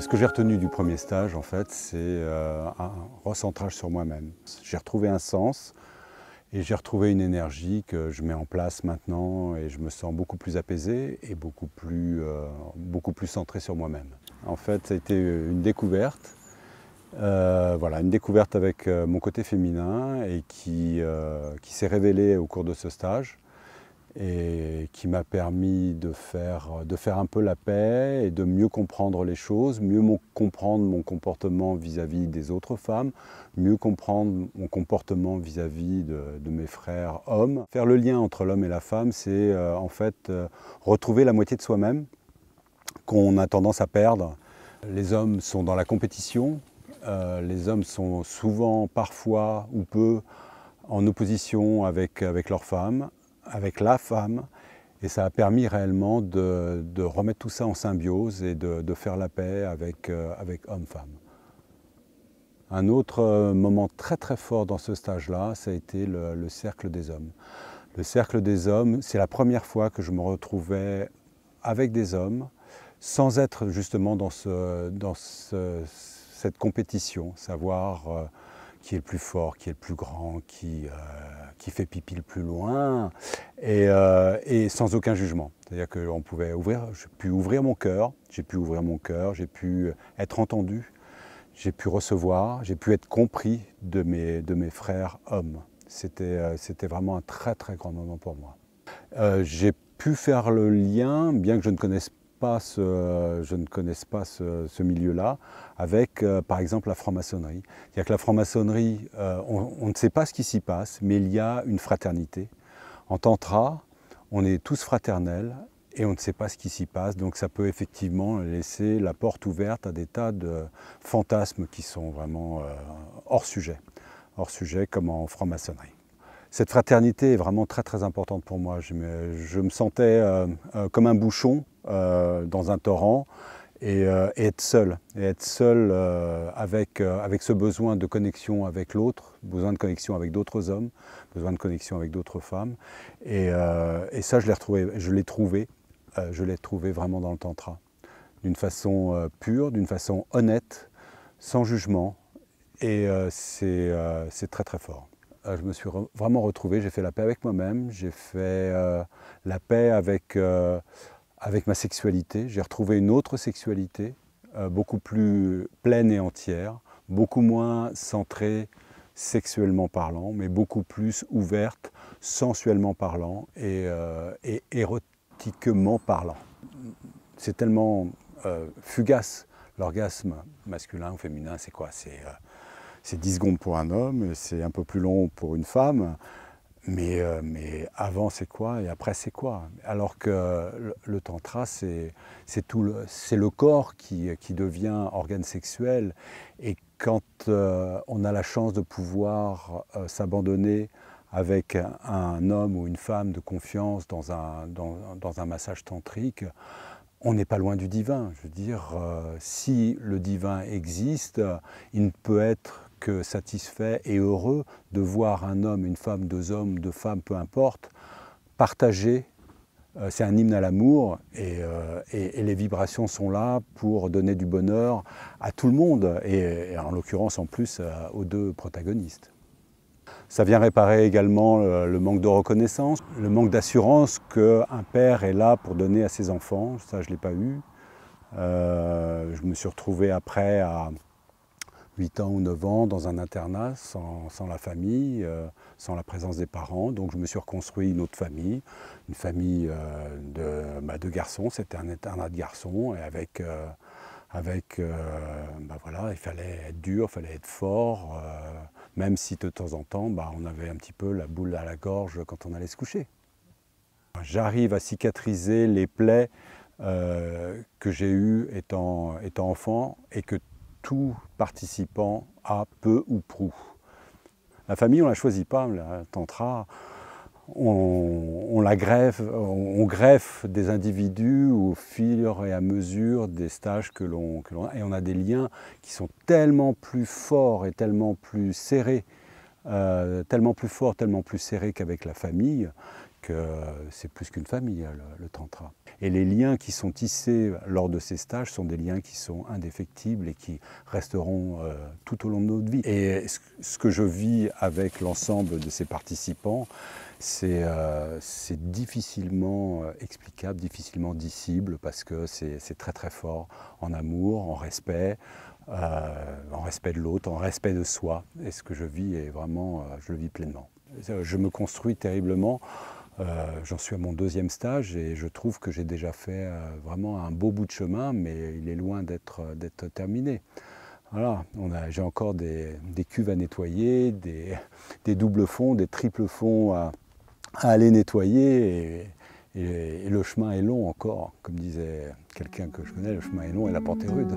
Ce que j'ai retenu du premier stage, en fait, c'est un recentrage sur moi-même. J'ai retrouvé un sens et j'ai retrouvé une énergie que je mets en place maintenant et je me sens beaucoup plus apaisé et beaucoup plus centré sur moi-même. En fait, ça a été une découverte. Voilà, une découverte avec mon côté féminin et qui s'est révélée au cours de ce stage et qui m'a permis de faire un peu la paix et de mieux comprendre les choses, mieux comprendre mon comportement vis-à-vis des autres femmes, mieux comprendre mon comportement vis-à-vis de mes frères hommes. Faire le lien entre l'homme et la femme, c'est en fait retrouver la moitié de soi-même qu'on a tendance à perdre. Les hommes sont dans la compétition, les hommes sont souvent, parfois ou peu, en opposition avec leur femme, avec la femme, et ça a permis réellement de remettre tout ça en symbiose et de faire la paix avec homme-femme. Un autre moment très très fort dans ce stage-là, ça a été le cercle des hommes. Le cercle des hommes, c'est la première fois que je me retrouvais avec des hommes, sans être justement dans cette compétition, savoir qui est le plus fort, qui est le plus grand, qui fait pipi le plus loin, et sans aucun jugement. C'est-à-dire que j'ai pu ouvrir mon cœur, j'ai pu être entendu, j'ai pu recevoir, j'ai pu être compris de mes frères hommes. C'était vraiment un très très grand moment pour moi. J'ai pu faire le lien, bien que je ne connaisse pas ce milieu-là, avec par exemple la franc-maçonnerie. C'est-à-dire que la franc-maçonnerie, on ne sait pas ce qui s'y passe, mais il y a une fraternité. En tantra, on est tous fraternels et on ne sait pas ce qui s'y passe, donc ça peut effectivement laisser la porte ouverte à des tas de fantasmes qui sont vraiment hors sujet comme en franc-maçonnerie. Cette fraternité est vraiment très très importante pour moi. Je me sentais comme un bouchon dans un torrent et être seul. Avec ce besoin de connexion avec l'autre, besoin de connexion avec d'autres hommes, besoin de connexion avec d'autres femmes. Et ça, je l'ai trouvé vraiment dans le tantra. D'une façon pure, d'une façon honnête, sans jugement. Et c'est très très fort. Je me suis vraiment retrouvé, j'ai fait la paix avec moi-même, j'ai fait la paix avec ma sexualité, j'ai retrouvé une autre sexualité, beaucoup plus pleine et entière, beaucoup moins centrée sexuellement parlant, mais beaucoup plus ouverte, sensuellement parlant et érotiquement parlant. C'est tellement fugace, l'orgasme masculin ou féminin, c'est quoi? C'est 10 secondes pour un homme, c'est un peu plus long pour une femme, mais avant c'est quoi et après c'est quoi? Alors que le tantra, c'est le corps qui devient organe sexuel, et quand on a la chance de pouvoir s'abandonner avec un homme ou une femme de confiance dans un massage tantrique, on n'est pas loin du divin. Je veux dire, si le divin existe, il ne peut être que satisfait et heureux de voir un homme, une femme, deux hommes, deux femmes, peu importe, partager. C'est un hymne à l'amour et les vibrations sont là pour donner du bonheur à tout le monde et en l'occurrence en plus aux deux protagonistes. Ça vient réparer également le manque de reconnaissance, le manque d'assurance qu'un père est là pour donner à ses enfants. Ça, je ne l'ai pas eu. Je me suis retrouvé après à 8 ans ou 9 ans dans un internat sans la famille, sans la présence des parents. Donc je me suis reconstruit une autre famille, une famille de garçons. C'était un internat de garçons et voilà, il fallait être dur, il fallait être fort, même si de temps en temps, on avait un petit peu la boule à la gorge quand on allait se coucher. J'arrive à cicatriser les plaies que j'ai eues étant enfant et que tout participant a peu ou prou. La famille, on ne la choisit pas, le tantra, on greffe des individus au fur et à mesure des stages que l'on a. Et on a des liens qui sont tellement plus forts et tellement plus serrés, tellement plus forts, tellement plus serrés qu'avec la famille, que c'est plus qu'une famille, le tantra. Et les liens qui sont tissés lors de ces stages sont des liens qui sont indéfectibles et qui resteront tout au long de notre vie. Et ce que je vis avec l'ensemble de ces participants, c'est difficilement explicable, difficilement dissible, parce que c'est très très fort en amour, en respect de l'autre, en respect de soi. Et ce que je vis est vraiment, je le vis pleinement. Je me construis terriblement. J'en suis à mon 2e stage et je trouve que j'ai déjà fait vraiment un beau bout de chemin, mais il est loin d'être terminé. Voilà, j'ai encore des cuves à nettoyer, des doubles fonds, des triples fonds à aller nettoyer et le chemin est long encore. Comme disait quelqu'un que je connais, le chemin est long et la porte est rude.